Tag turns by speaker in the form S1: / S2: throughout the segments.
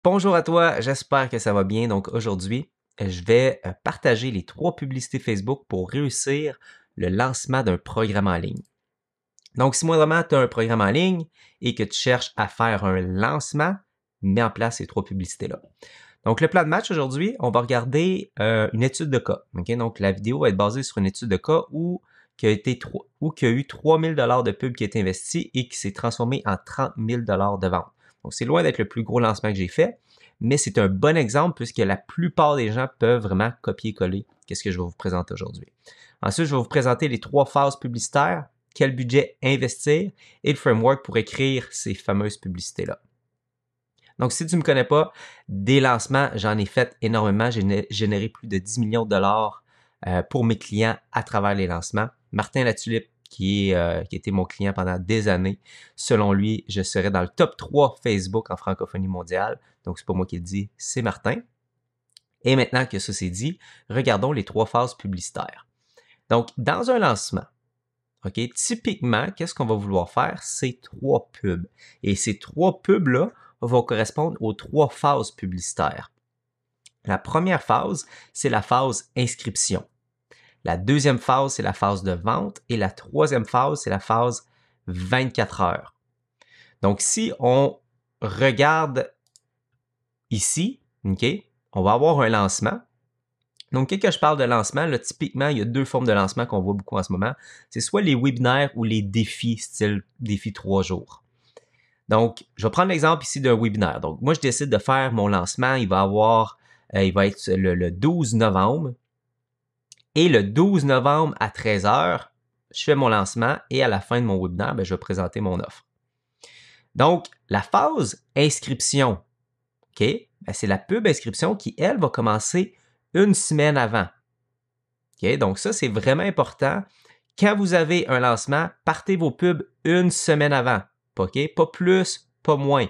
S1: Bonjour à toi, j'espère que ça va bien. Donc aujourd'hui, je vais partager les 3 publicités Facebook pour réussir le lancement d'un programme en ligne. Donc si moindrement tu as un programme en ligne et que tu cherches à faire un lancement, mets en place ces 3 publicités-là. Donc le plan de match aujourd'hui, on va regarder une étude de cas. Okay? Donc la vidéo va être basée sur une étude de cas qui a eu 3000 $ de pub qui a été investi et qui s'est transformé en 30 000 $ de vente. Donc c'est loin d'être le plus gros lancement que j'ai fait, mais c'est un bon exemple puisque la plupart des gens peuvent vraiment copier-coller ce que je vais vous présenter aujourd'hui. Ensuite, je vais vous présenter les 3 phases publicitaires, quel budget investir et le framework pour écrire ces fameuses publicités-là. Donc, si tu ne me connais pas, des lancements, j'en ai fait énormément. J'ai généré plus de 10 millions de dollars pour mes clients à travers les lancements. Martin Latulippe, qui était mon client pendant des années, selon lui, je serais dans le top 3 Facebook en francophonie mondiale. Donc, c'est pas moi qui le dis, c'est Martin. Et maintenant que ça c'est dit, regardons les 3 phases publicitaires. Donc, dans un lancement, OK, typiquement, qu'est-ce qu'on va vouloir faire? C'est 3 pubs. Et ces 3 pubs-là vont correspondre aux 3 phases publicitaires. La première phase, c'est la phase inscription. La deuxième phase, c'est la phase de vente. Et la troisième phase, c'est la phase 24 heures. Donc, si on regarde ici, OK, on va avoir un lancement. Donc, quand je parle de lancement, là, typiquement, il y a 2 formes de lancement qu'on voit beaucoup en ce moment. C'est soit les webinaires ou les défis, style défi 3 jours. Donc, je vais prendre l'exemple ici d'un webinaire. Donc, moi, je décide de faire mon lancement. Il va être le 12 novembre. Et le 12 novembre à 13 h, je fais mon lancement et à la fin de mon webinaire, je vais présenter mon offre. Donc, la phase inscription, OK, c'est la pub inscription qui, elle, va commencer une semaine avant. OK, donc ça, c'est vraiment important. Quand vous avez un lancement, partez vos pubs une semaine avant. OK? Pas plus, pas moins.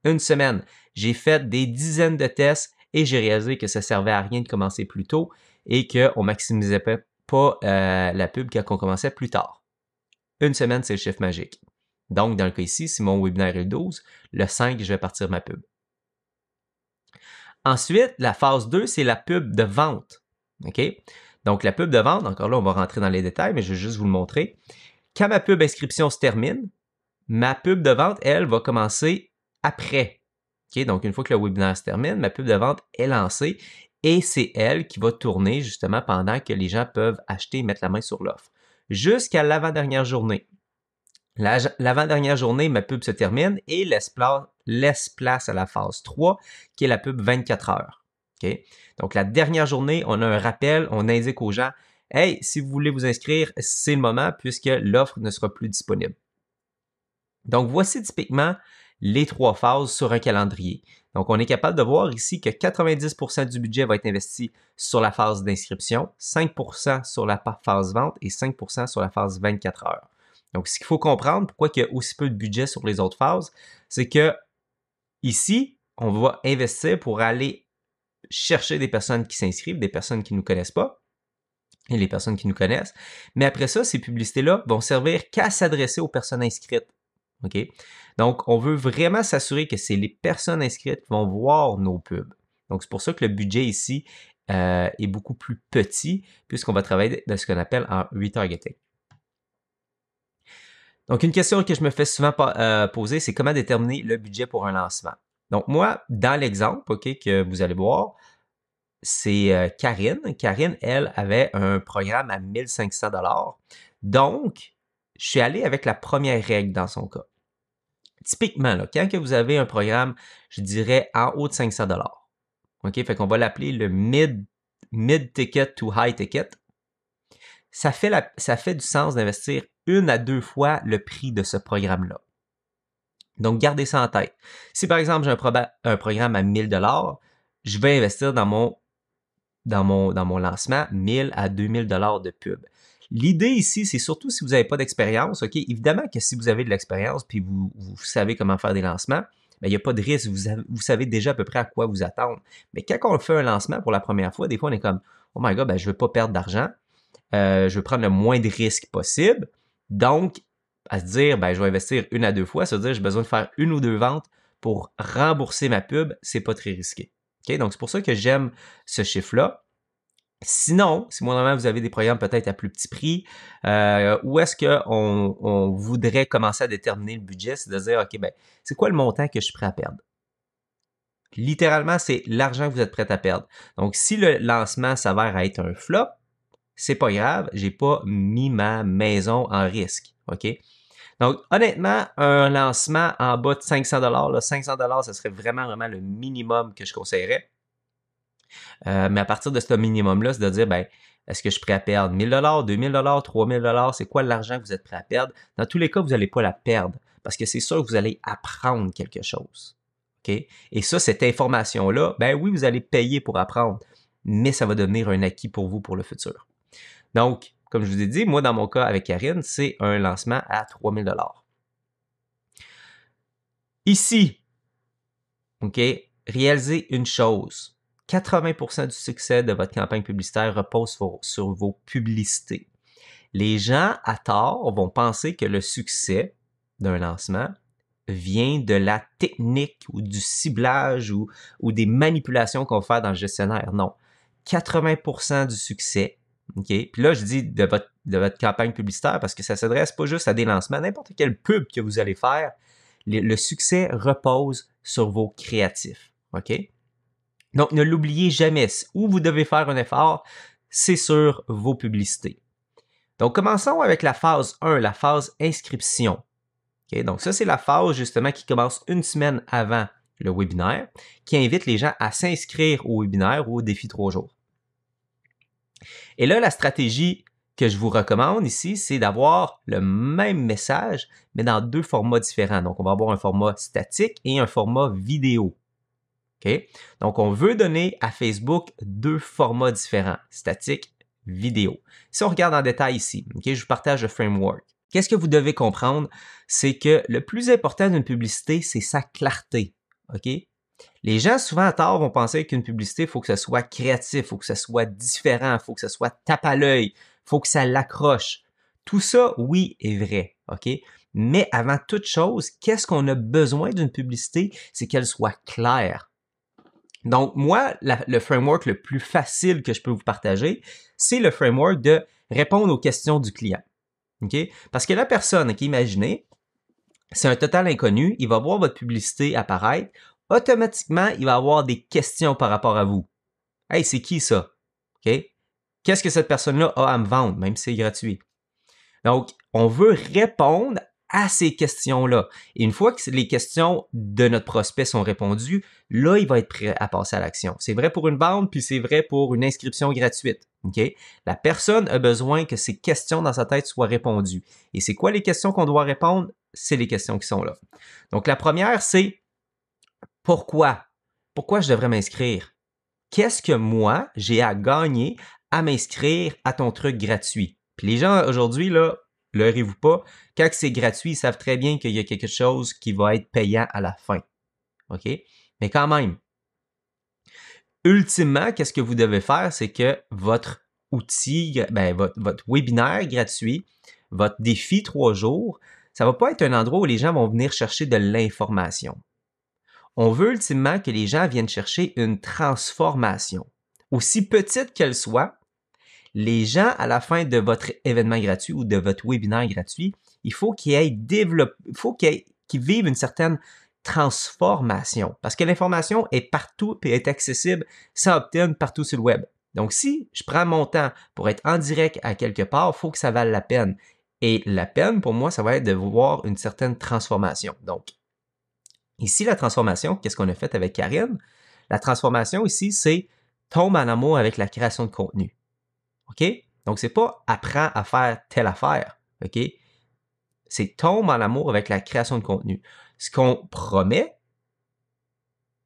S1: Une semaine. J'ai fait des dizaines de tests et j'ai réalisé que ça servait à rien de commencer plus tôt et qu'on maximisait pas la pub quand on commençait plus tard. Une semaine, c'est le chiffre magique. Donc, dans le cas ici, si mon webinaire est le 12, le 5, je vais partir ma pub. Ensuite, la phase 2, c'est la pub de vente. OK? Donc, la pub de vente, encore là, on va rentrer dans les détails, mais je vais juste vous le montrer. Quand ma pub inscription se termine, ma pub de vente, elle, va commencer après. Okay? Donc, une fois que le webinaire se termine, ma pub de vente est lancée et c'est elle qui va tourner justement pendant que les gens peuvent acheter et mettre la main sur l'offre. Jusqu'à l'avant-dernière journée. L'avant-dernière journée, ma pub se termine et laisse place à la phase 3, qui est la pub 24 heures. Okay? Donc, la dernière journée, on a un rappel, on indique aux gens, « Hey, si vous voulez vous inscrire, c'est le moment puisque l'offre ne sera plus disponible. » Donc, voici typiquement les 3 phases sur un calendrier. Donc, on est capable de voir ici que 90% du budget va être investi sur la phase d'inscription, 5% sur la phase vente et 5% sur la phase 24 heures. Donc, ce qu'il faut comprendre, pourquoi il y a aussi peu de budget sur les autres phases, c'est que ici, on va investir pour aller chercher des personnes qui s'inscrivent, des personnes qui ne nous connaissent pas et les personnes qui nous connaissent. Mais après ça, ces publicités-là vont servir qu'à s'adresser aux personnes inscrites. OK? Donc, on veut vraiment s'assurer que c'est les personnes inscrites qui vont voir nos pubs. Donc, c'est pour ça que le budget ici est beaucoup plus petit puisqu'on va travailler de ce qu'on appelle en retargeting. Donc, une question que je me fais souvent poser, c'est comment déterminer le budget pour un lancement. Donc, moi, dans l'exemple que vous allez voir, c'est Karine. Karine, elle, avait un programme à 1500 $. Donc, je suis allé avec la première règle dans son cas. Typiquement, là, quand que vous avez un programme, je dirais en haut de 500 $. OK? Fait qu'on va l'appeler le mid-ticket to high ticket. Ça fait du sens d'investir 1 à 2 fois le prix de ce programme-là. Donc, gardez ça en tête. Si par exemple, j'ai un programme à 1000 $, je vais investir dans mon lancement 1000 à 2000 $ de pub. L'idée ici, c'est surtout si vous n'avez pas d'expérience, OK? Évidemment que si vous avez de l'expérience puis vous savez comment faire des lancements, il n'y a pas de risque. Vous savez déjà à peu près à quoi vous attendre. Mais quand on fait un lancement pour la première fois, des fois, on est comme « Oh my God, je ne veux pas perdre d'argent. Je veux prendre le moins de risques possible. » Donc, à se dire, je vais investir 1 à 2 fois, ça veut dire que j'ai besoin de faire 1 ou 2 ventes pour rembourser ma pub, c'est pas très risqué. Okay? Donc, c'est pour ça que j'aime ce chiffre-là. Sinon, si moi, vous avez des programmes peut-être à plus petit prix, où est-ce qu'on voudrait commencer à déterminer le budget, c'est de dire, OK, ben, c'est quoi le montant que je suis prêt à perdre? Littéralement, c'est l'argent que vous êtes prêt à perdre. Donc, si le lancement s'avère à être un flop, c'est pas grave, j'ai pas mis ma maison en risque. OK? Donc, honnêtement, un lancement en bas de 500 $, 500 $, ce serait vraiment le minimum que je conseillerais. Mais à partir de ce minimum-là, c'est de dire, ben, est-ce que je suis prêt à perdre 1000 $, 2000 $, 3000 $? C'est quoi l'argent que vous êtes prêt à perdre? Dans tous les cas, vous n'allez pas la perdre parce que c'est sûr que vous allez apprendre quelque chose. OK? Et ça, cette information-là, ben oui, vous allez payer pour apprendre, mais ça va devenir un acquis pour vous pour le futur. Donc, comme je vous ai dit, moi, dans mon cas avec Karine, c'est un lancement à 3000 $. Ici, OK, réalisez une chose. 80% du succès de votre campagne publicitaire repose sur vos publicités. Les gens, à tort, vont penser que le succès d'un lancement vient de la technique ou du ciblage ou des manipulations qu'on fait dans le gestionnaire. Non. 80% du succès, OK? Puis là, je dis de votre campagne publicitaire parce que ça ne s'adresse pas juste à des lancements, n'importe quelle pub que vous allez faire, le succès repose sur vos créatifs. OK? Donc, ne l'oubliez jamais. Où vous devez faire un effort, c'est sur vos publicités. Donc, commençons avec la phase 1, la phase inscription. Okay? Donc, ça, c'est la phase justement qui commence une semaine avant le webinaire, qui invite les gens à s'inscrire au webinaire ou au défi 3 jours. Et là, la stratégie que je vous recommande ici, c'est d'avoir le même message, mais dans 2 formats différents. Donc, on va avoir un format statique et un format vidéo. Okay? Donc, on veut donner à Facebook 2 formats différents, statique, vidéo. Si on regarde en détail ici, okay, je vous partage le framework. Qu'est-ce que vous devez comprendre? C'est que le plus important d'une publicité, c'est sa clarté. Okay? Les gens, souvent à tort, vont penser qu'une publicité, il faut que ça soit créatif, il faut que ça soit différent, il faut que ça soit tape à l'œil, il faut que ça l'accroche. Tout ça, oui, est vrai. OK? Mais avant toute chose, qu'est-ce qu'on a besoin d'une publicité? C'est qu'elle soit claire. Donc, moi, le framework le plus facile que je peux vous partager, c'est le framework de répondre aux questions du client. OK? Parce que la personne, OK, imaginez, c'est un total inconnu, il va voir votre publicité apparaître, automatiquement, il va avoir des questions par rapport à vous. Hey, c'est qui ça? OK? Qu'est-ce que cette personne-là a à me vendre, même si c'est gratuit? Donc, on veut répondre à ces questions-là. Et une fois que les questions de notre prospect sont répondues, là, il va être prêt à passer à l'action. C'est vrai pour une vente, puis c'est vrai pour une inscription gratuite. OK? La personne a besoin que ces questions dans sa tête soient répondues. Et c'est quoi les questions qu'on doit répondre? C'est les questions qui sont là. Donc, la première, c'est pourquoi? Pourquoi je devrais m'inscrire? Qu'est-ce que moi, j'ai à gagner à m'inscrire à ton truc gratuit? Puis les gens, aujourd'hui, là, leurrez-vous pas, quand c'est gratuit, ils savent très bien qu'il y a quelque chose qui va être payant à la fin. OK? Mais quand même, ultimement, qu'est-ce que vous devez faire? C'est que votre outil, votre webinaire gratuit, votre défi 3 jours, ça va pas être un endroit où les gens vont venir chercher de l'information. On veut ultimement que les gens viennent chercher une transformation. Aussi petite qu'elle soit, les gens, à la fin de votre événement gratuit ou de votre webinaire gratuit, il faut qu'ils vivent une certaine transformation. Parce que l'information est partout et est accessible sans opt-in partout sur le web. Donc, si je prends mon temps pour être en direct à quelque part, il faut que ça vaille la peine. Et la peine, pour moi, ça va être de voir une certaine transformation. Donc, ici, la transformation, qu'est-ce qu'on a fait avec Karine? La transformation ici, c'est tombe en amour avec la création de contenu. OK? Donc, c'est pas apprends à faire telle affaire. OK? C'est tombe en amour avec la création de contenu. Ce qu'on promet,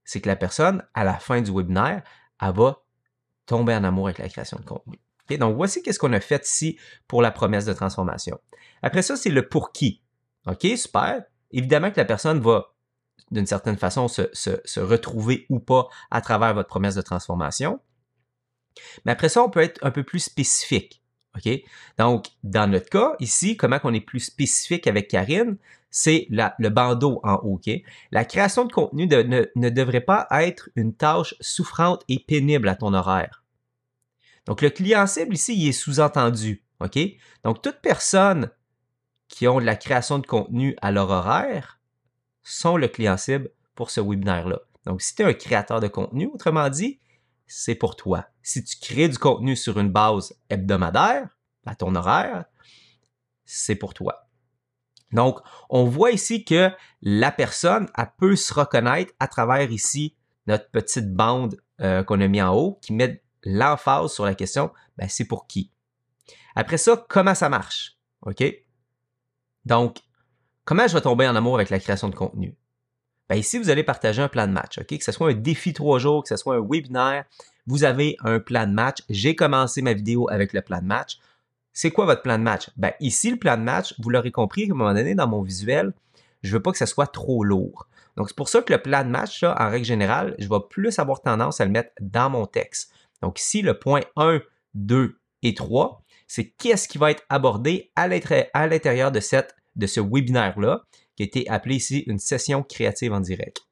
S1: c'est que la personne, à la fin du webinaire, elle va tomber en amour avec la création de contenu. OK? Donc, voici qu'est-ce qu'on a fait ici pour la promesse de transformation. Après ça, c'est le pour qui. OK? Super. Évidemment que la personne va d'une certaine façon se retrouver ou pas à travers votre promesse de transformation. Mais après ça, on peut être un peu plus spécifique. OK? Donc, dans notre cas, ici, comment on est plus spécifique avec Karine, c'est le bandeau en haut. OK? La création de contenu ne devrait pas être une tâche souffrante et pénible à ton horaire. Donc, le client cible ici, il est sous-entendu. OK? Donc, toute personne qui ont de la création de contenu à leur horaire sont le client cible pour ce webinaire-là. Donc, si tu es un créateur de contenu, autrement dit, c'est pour toi. Si tu crées du contenu sur une base hebdomadaire, à ton horaire, c'est pour toi. Donc, on voit ici que la personne, elle peut se reconnaître à travers ici notre petite bande qu'on a mis en haut qui met l'emphase sur la question, ben, c'est pour qui? Après ça, comment ça marche? OK? Donc, comment je vais tomber en amour avec la création de contenu? Ben ici, vous allez partager un plan de match, OK? Que ce soit un défi 3 jours, que ce soit un webinaire, vous avez un plan de match. J'ai commencé ma vidéo avec le plan de match. C'est quoi votre plan de match? Ben ici, le plan de match, vous l'aurez compris, à un moment donné, dans mon visuel, je veux pas que ça soit trop lourd. Donc, c'est pour ça que le plan de match, là, en règle générale, je vais plus avoir tendance à le mettre dans mon texte. Donc ici, le point 1, 2 et 3, c'est qu'est-ce qui va être abordé à l'intérieur de ce webinaire-là, qui a été appelé ici une session créative en direct.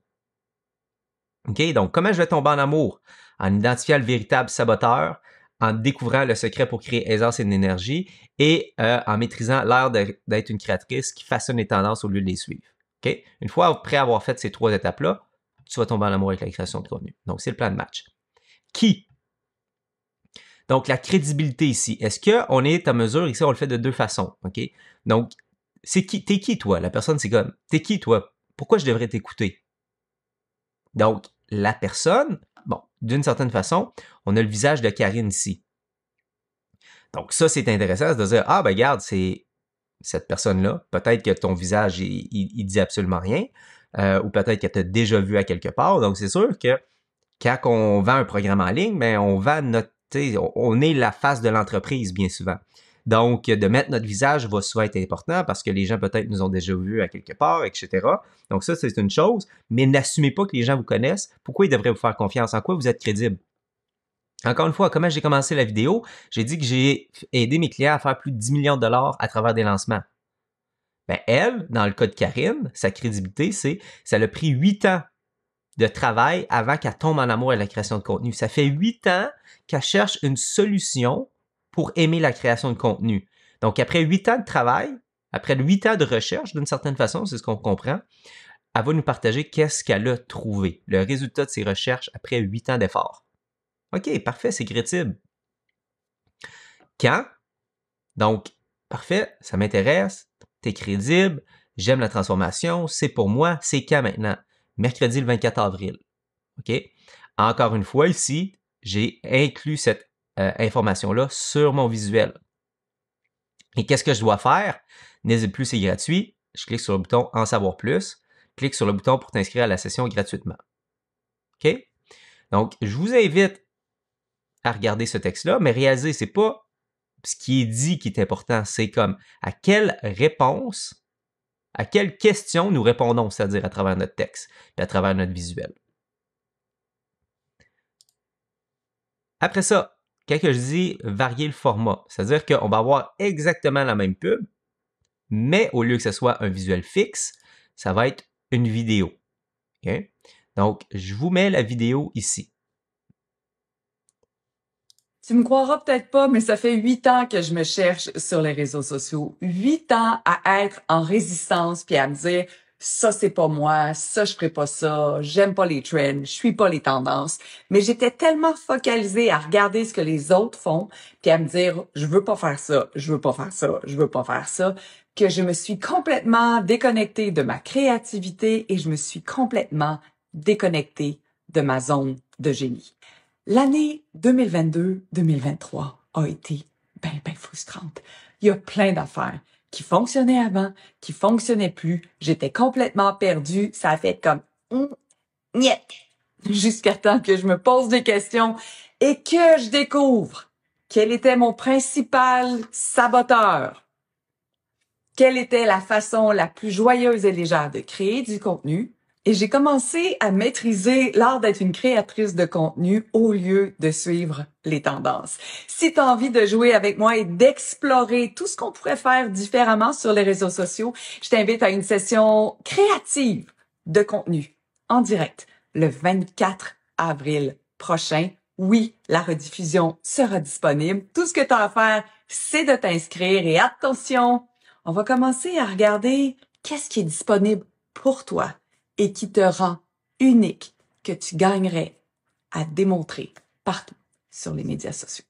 S1: OK? Donc, comment je vais tomber en amour? En identifiant le véritable saboteur, en découvrant le secret pour créer aisance et énergie et en maîtrisant l'art d'être une créatrice qui façonne les tendances au lieu de les suivre. OK? Une fois après avoir fait ces 3 étapes-là, tu vas tomber en amour avec la création de contenu. Donc, c'est le plan de match. Qui? Donc, la crédibilité ici. Est-ce qu'on est à mesure? Ici, on le fait de 2 façons. OK? Donc, c'est qui? T'es qui, toi? La personne, c'est comme, t'es qui, toi? Pourquoi je devrais t'écouter? Donc, la personne, bon, d'une certaine façon, on a le visage de Karine ici. Donc, ça, c'est intéressant de dire, ah, ben, regarde, c'est cette personne-là. Peut-être que ton visage, il dit absolument rien, ou peut-être qu'elle t'a déjà vu à quelque part. Donc, c'est sûr que quand on vend un programme en ligne, ben, on vend on est la face de l'entreprise bien souvent. Donc, de mettre notre visage va souvent être important parce que les gens peut-être nous ont déjà vus à quelque part, etc. Donc ça, c'est une chose, mais n'assumez pas que les gens vous connaissent. Pourquoi ils devraient vous faire confiance? En quoi vous êtes crédible? Encore une fois, comment j'ai commencé la vidéo? J'ai dit que j'ai aidé mes clients à faire plus de 10 millions de dollars à travers des lancements. Ben, elle, dans le cas de Karine, sa crédibilité, ça a pris 8 ans de travail avant qu'elle tombe en amour avec la création de contenu. Ça fait 8 ans qu'elle cherche une solution pour aimer la création de contenu. Donc, après 8 ans de travail, après 8 ans de recherche, d'une certaine façon, c'est ce qu'on comprend, elle va nous partager qu'est-ce qu'elle a trouvé, le résultat de ses recherches après 8 ans d'efforts. OK, parfait, c'est crédible. Quand? Donc, parfait, ça m'intéresse, t'es crédible, j'aime la transformation, c'est pour moi, c'est quand maintenant? Mercredi le 24 avril. OK? Encore une fois, ici, j'ai inclus cette information-là sur mon visuel. Et qu'est-ce que je dois faire? N'hésite plus, c'est gratuit. Je clique sur le bouton « En savoir plus ». Clique sur le bouton pour t'inscrire à la session gratuitement. OK? Donc, je vous invite à regarder ce texte-là, mais réalisez, c'est pas ce qui est dit qui est important, c'est comme à quelle réponse, à quelle question nous répondons, c'est-à-dire à travers notre texte et à travers notre visuel. Après ça, quand je dis varier le format, c'est-à-dire qu'on va avoir exactement la même pub, mais au lieu que ce soit un visuel fixe, ça va être une vidéo. Okay? Donc, je vous mets la vidéo ici.
S2: Tu me croiras peut-être pas, mais ça fait 8 ans que je me cherche sur les réseaux sociaux. 8 ans à être en résistance puis à me dire ça c'est pas moi, ça je ferai pas ça, j'aime pas les trends, je suis pas les tendances. Mais j'étais tellement focalisée à regarder ce que les autres font puis à me dire je veux pas faire ça, je veux pas faire ça, je veux pas faire ça, que je me suis complètement déconnectée de ma créativité et je me suis complètement déconnectée de ma zone de génie. L'année 2022-2023 a été ben frustrante. Il y a plein d'affaires qui fonctionnaient avant, qui fonctionnaient plus. J'étais complètement perdue. Ça a fait comme niet jusqu'à temps que je me pose des questions et que je découvre quel était mon principal saboteur. Quelle était la façon la plus joyeuse et légère de créer du contenu Et j'ai commencé à maîtriser l'art d'être une créatrice de contenu au lieu de suivre les tendances. Si tu as envie de jouer avec moi et d'explorer tout ce qu'on pourrait faire différemment sur les réseaux sociaux, je t'invite à une session créative de contenu en direct le 24 avril prochain. Oui, la rediffusion sera disponible. Tout ce que tu as à faire, c'est de t'inscrire et attention, on va commencer à regarder qu'est-ce qui est disponible pour toi et qui te rend unique, que tu gagnerais à démontrer partout sur les médias sociaux.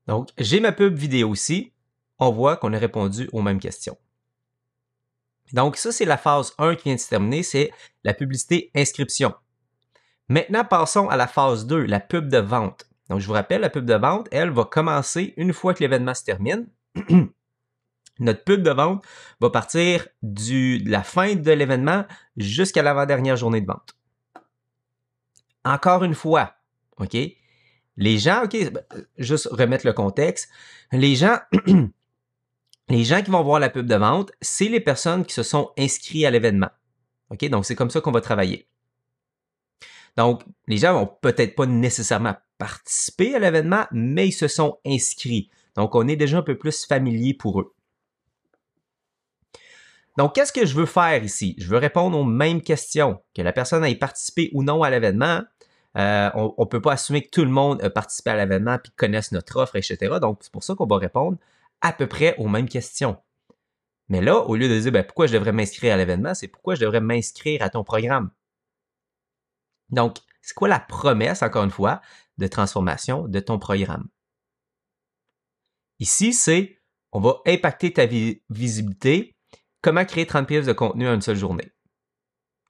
S1: Donc, j'ai ma pub vidéo ici. On voit qu'on a répondu aux mêmes questions. Donc, ça, c'est la phase 1 qui vient de se terminer, c'est la publicité inscription. Maintenant, passons à la phase 2, la pub de vente. Donc, je vous rappelle, la pub de vente, elle va commencer une fois que l'événement se termine. Notre pub de vente va partir de la fin de l'événement jusqu'à l'avant-dernière journée de vente. Encore une fois, OK? Les gens, OK, juste remettre le contexte. Les gens qui vont voir la pub de vente, c'est les personnes qui se sont inscrits à l'événement. OK? Donc, c'est comme ça qu'on va travailler. Donc, les gens vont peut-être pas nécessairement participer à l'événement, mais ils se sont inscrits. Donc, on est déjà un peu plus familier pour eux. Donc, qu'est-ce que je veux faire ici? Je veux répondre aux mêmes questions, que la personne ait participé ou non à l'événement. On ne peut pas assumer que tout le monde a participé à l'événement et connaisse notre offre, etc. Donc, c'est pour ça qu'on va répondre à peu près aux mêmes questions. Mais là, au lieu de dire pourquoi je devrais m'inscrire à l'événement, c'est pourquoi je devrais m'inscrire à ton programme. Donc, c'est quoi la promesse, encore une fois, de transformation de ton programme? Ici, c'est on va impacter ta visibilité. Comment créer 30 pièces de contenu en une seule journée?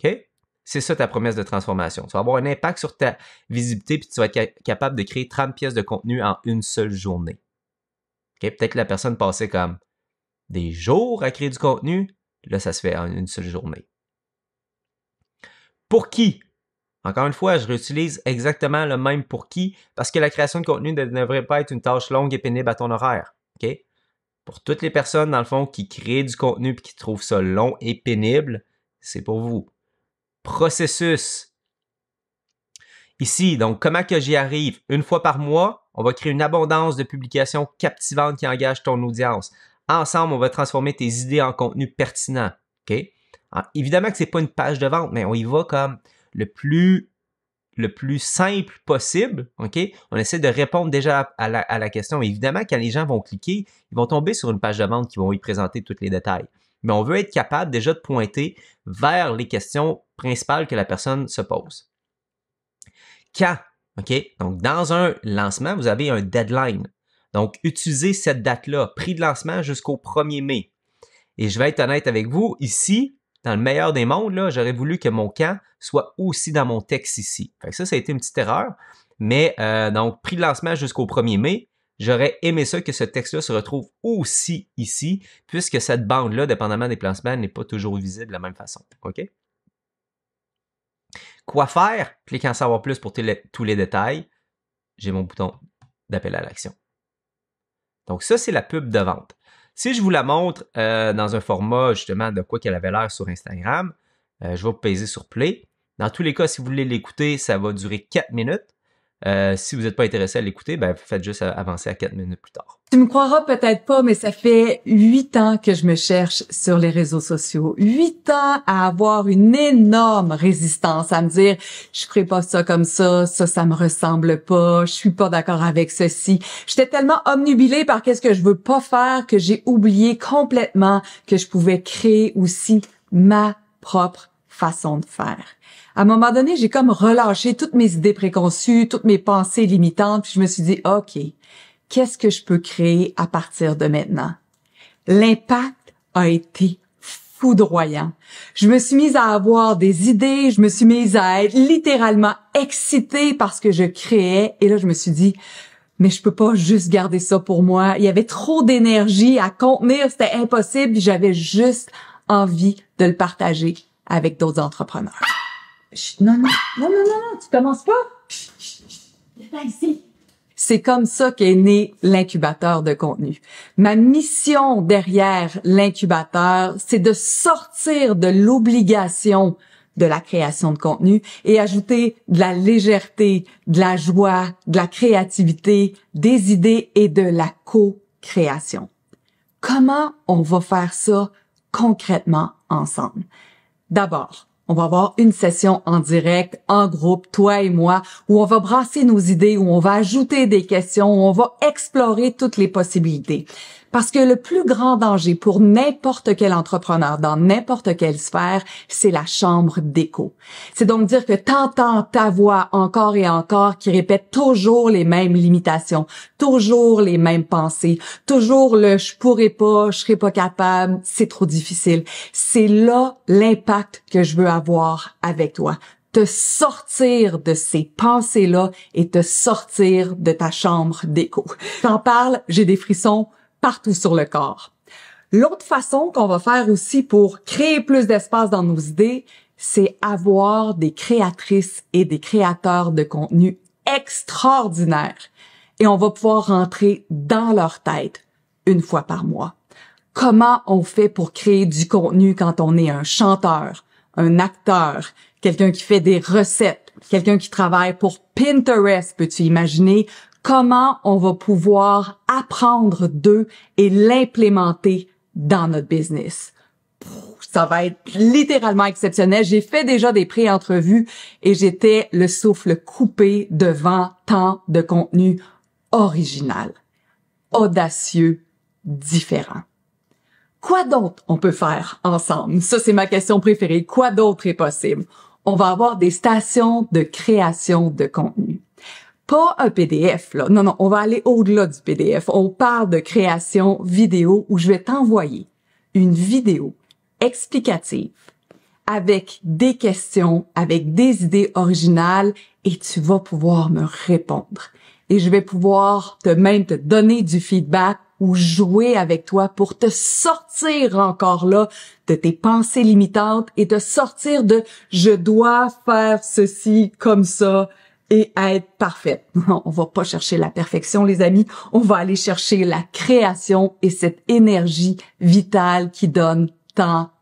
S1: OK? C'est ça ta promesse de transformation. Tu vas avoir un impact sur ta visibilité puis tu vas être capable de créer 30 pièces de contenu en une seule journée. OK? Peut-être que la personne passait comme des jours à créer du contenu. Là, ça se fait en une seule journée. Pour qui? Encore une fois, je réutilise exactement le même pour qui parce que la création de contenu ne devrait pas être une tâche longue et pénible à ton horaire. OK? Pour toutes les personnes, dans le fond, qui créent du contenu et qui trouvent ça long et pénible, c'est pour vous. Processus. Ici, donc, comment que j'y arrive? Une fois par mois, on va créer une abondance de publications captivantes qui engagent ton audience. Ensemble, on va transformer tes idées en contenu pertinent. OK? Alors, évidemment que c'est pas une page de vente, mais on y va comme le plus simple possible, OK? On essaie de répondre déjà à la question. Évidemment, quand les gens vont cliquer, ils vont tomber sur une page de vente qui vont y présenter tous les détails. Mais on veut être capable déjà de pointer vers les questions principales que la personne se pose. Quand? OK? Donc, dans un lancement, vous avez un deadline. Donc, utilisez cette date-là, prix de lancement jusqu'au 1er mai. Et je vais être honnête avec vous, ici, dans le meilleur des mondes, là, j'aurais voulu que mon camp soit aussi dans mon texte ici. Fait que ça a été une petite erreur. Mais donc, prix de lancement jusqu'au 1er mai, j'aurais aimé ça que ce texte-là se retrouve aussi ici, puisque cette bande-là, dépendamment des placements, n'est pas toujours visible de la même façon. OK? Quoi faire? Cliquez en savoir plus pour tous les détails. J'ai mon bouton d'appel à l'action. Donc, ça, c'est la pub de vente. Si je vous la montre dans un format, justement, de quoi qu'elle avait l'air sur Instagram, je vais vous peser sur Play. Dans tous les cas, si vous voulez l'écouter, ça va durer 4 minutes. Si vous n'êtes pas intéressé à l'écouter, faites juste avancer à 4 minutes plus tard.
S2: Tu me croiras peut-être pas, mais ça fait 8 ans que je me cherche sur les réseaux sociaux. 8 ans à avoir une énorme résistance, à me dire, je ferai pas ça comme ça me ressemble pas, je suis pas d'accord avec ceci. J'étais tellement omnubilée par qu'est-ce que je veux pas faire que j'ai oublié complètement que je pouvais créer aussi ma propre façon de faire. À un moment donné, j'ai comme relâché toutes mes idées préconçues, toutes mes pensées limitantes, puis je me suis dit, OK, qu'est-ce que je peux créer à partir de maintenant? L'impact a été foudroyant. Je me suis mise à avoir des idées, je me suis mise à être littéralement excitée parce que je créais, et là, je me suis dit, mais je peux pas juste garder ça pour moi. Il y avait trop d'énergie à contenir, c'était impossible, puis j'avais juste envie de le partager avec d'autres entrepreneurs. Non, tu commences pas. Viens ici. C'est comme ça qu'est né l'incubateur de contenu. Ma mission derrière l'incubateur, c'est de sortir de l'obligation de la création de contenu et ajouter de la légèreté, de la joie, de la créativité, des idées et de la co-création. Comment on va faire ça concrètement ensemble? D'abord, on va avoir une session en direct, en groupe, toi et moi, où on va brasser nos idées, où on va ajouter des questions, où on va explorer toutes les possibilités. Parce que le plus grand danger pour n'importe quel entrepreneur dans n'importe quelle sphère, c'est la chambre d'écho. C'est donc dire que t'entends ta voix encore et encore qui répète toujours les mêmes limitations, toujours les mêmes pensées, toujours le « je pourrais pas, je serais pas capable, c'est trop difficile ». C'est là l'impact que je veux avoir avec toi. Te sortir de ces pensées-là et te sortir de ta chambre d'écho. J'en parle, j'ai des frissons partout sur le corps. L'autre façon qu'on va faire aussi pour créer plus d'espace dans nos idées, c'est avoir des créatrices et des créateurs de contenu extraordinaires. Et on va pouvoir rentrer dans leur tête une fois par mois. Comment on fait pour créer du contenu quand on est un chanteur, un acteur, quelqu'un qui fait des recettes, quelqu'un qui travaille pour Pinterest, peux-tu imaginer? Comment on va pouvoir apprendre d'eux et l'implémenter dans notre business. Ça va être littéralement exceptionnel. J'ai fait déjà des pré-entrevues et j'étais le souffle coupé devant tant de contenu original, audacieux, différent. Quoi d'autre on peut faire ensemble? Ça, c'est ma question préférée. Quoi d'autre est possible? On va avoir des stations de création de contenu. Pas un PDF, là. Non, on va aller au-delà du PDF. On parle de création vidéo où je vais t'envoyer une vidéo explicative avec des questions, avec des idées originales et tu vas pouvoir me répondre. Et je vais pouvoir te donner du feedback ou jouer avec toi pour te sortir encore là de tes pensées limitantes et te sortir de « je dois faire ceci comme ça » et être parfaite. Non, on va pas chercher la perfection, les amis. On va aller chercher la création et cette énergie vitale qui donne tant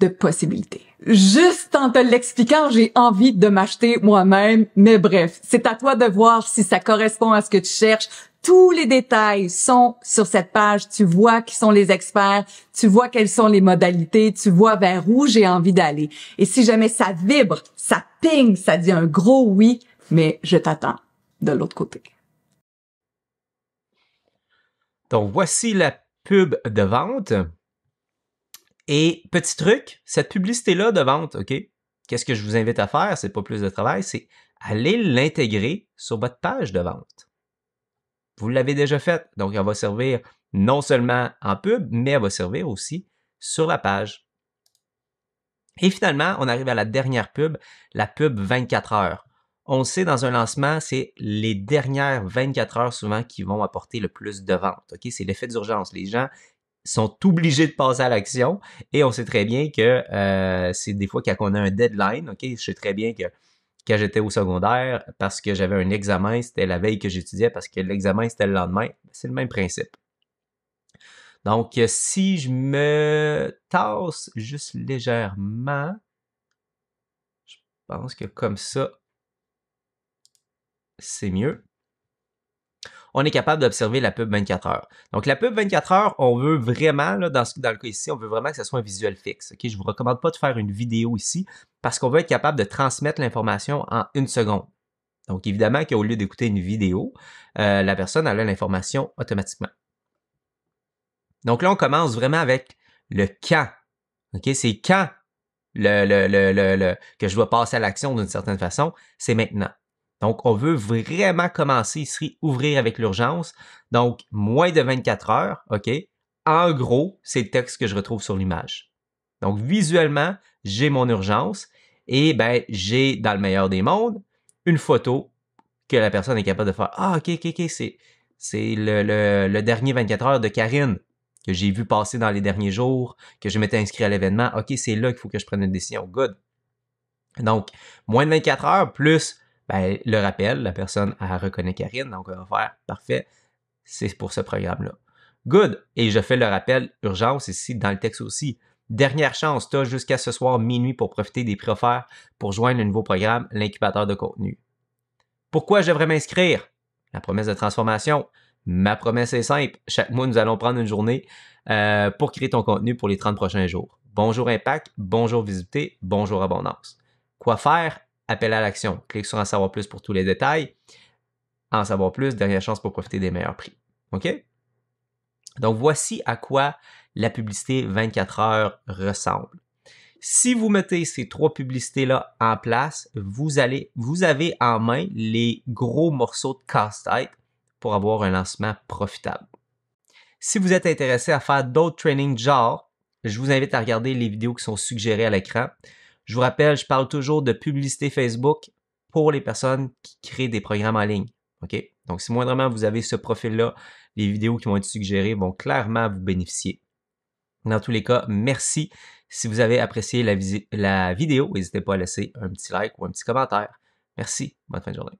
S2: de possibilités. Juste en te l'expliquant, j'ai envie de m'acheter moi-même, mais bref, c'est à toi de voir si ça correspond à ce que tu cherches. Tous les détails sont sur cette page. Tu vois qui sont les experts, tu vois quelles sont les modalités, tu vois vers où j'ai envie d'aller. Et si jamais ça vibre, ça ping, ça dit un gros oui, mais je t'attends de l'autre côté.
S1: Donc, voici la pub de vente. Et petit truc, cette publicité-là de vente, OK, qu'est-ce que je vous invite à faire? C'est pas plus de travail, c'est aller l'intégrer sur votre page de vente. Vous l'avez déjà faite, donc elle va servir non seulement en pub, mais elle va servir aussi sur la page. Et finalement, on arrive à la dernière pub, la pub 24 heures. On le sait, dans un lancement, c'est les dernières 24 heures souvent qui vont apporter le plus de ventes. OK? C'est l'effet d'urgence. Les gens sont obligés de passer à l'action et on sait très bien que c'est des fois quand on a un deadline. OK? Je sais très bien que quand j'étais au secondaire, parce que j'avais un examen, c'était la veille que j'étudiais, parce que l'examen, c'était le lendemain. C'est le même principe. Donc, si je me tasse juste légèrement, je pense que comme ça, c'est mieux. On est capable d'observer la pub 24 heures. Donc, la pub 24 heures, on veut vraiment, là, dans le cas ici, on veut vraiment que ce soit un visuel fixe. Okay? Je ne vous recommande pas de faire une vidéo ici parce qu'on veut être capable de transmettre l'information en 1 seconde. Donc, évidemment qu'au lieu d'écouter une vidéo, la personne a l'information automatiquement. Donc là, on commence vraiment avec le quand. Okay? C'est quand que je dois passer à l'action d'une certaine façon, c'est maintenant. Donc, on veut vraiment commencer ici, ouvrir avec l'urgence. Donc, moins de 24 heures, OK? En gros, c'est le texte que je retrouve sur l'image. Donc, visuellement, j'ai mon urgence et ben j'ai, dans le meilleur des mondes, une photo que la personne est capable de faire. Ah, OK, c'est le dernier 24 heures de Karine que j'ai vu passer dans les derniers jours, que je m'étais inscrit à l'événement. OK, c'est là qu'il faut que je prenne une décision. Good. Donc, moins de 24 heures plus ben, le rappel, la personne, elle reconnaît Karine, donc elle va faire « Parfait, c'est pour ce programme-là. » Good! Et je fais le rappel urgence ici dans le texte aussi. Dernière chance, tu as jusqu'à ce soir minuit pour profiter des prix offerts pour joindre le nouveau programme, l'incubateur de contenu. Pourquoi je devrais m'inscrire? La promesse de transformation. Ma promesse est simple. Chaque mois, nous allons prendre une journée pour créer ton contenu pour les 30 prochains jours. Bonjour Impact, bonjour Visibilité, bonjour Abondance. Quoi faire? Appel à l'action. Clique sur En savoir plus pour tous les détails. En savoir plus, dernière chance pour profiter des meilleurs prix. OK? Donc, voici à quoi la publicité 24 heures ressemble. Si vous mettez ces 3 publicités-là en place, vous avez en main les gros morceaux de casse-tête pour avoir un lancement profitable. Si vous êtes intéressé à faire d'autres trainings de genre, je vous invite à regarder les vidéos qui sont suggérées à l'écran. Je vous rappelle, je parle toujours de publicité Facebook pour les personnes qui créent des programmes en ligne. OK? Donc, si moindrement vous avez ce profil-là, les vidéos qui vont être suggérées vont clairement vous bénéficier. Dans tous les cas, merci. Si vous avez apprécié la vidéo, n'hésitez pas à laisser un petit like ou un petit commentaire. Merci. Bonne fin de journée.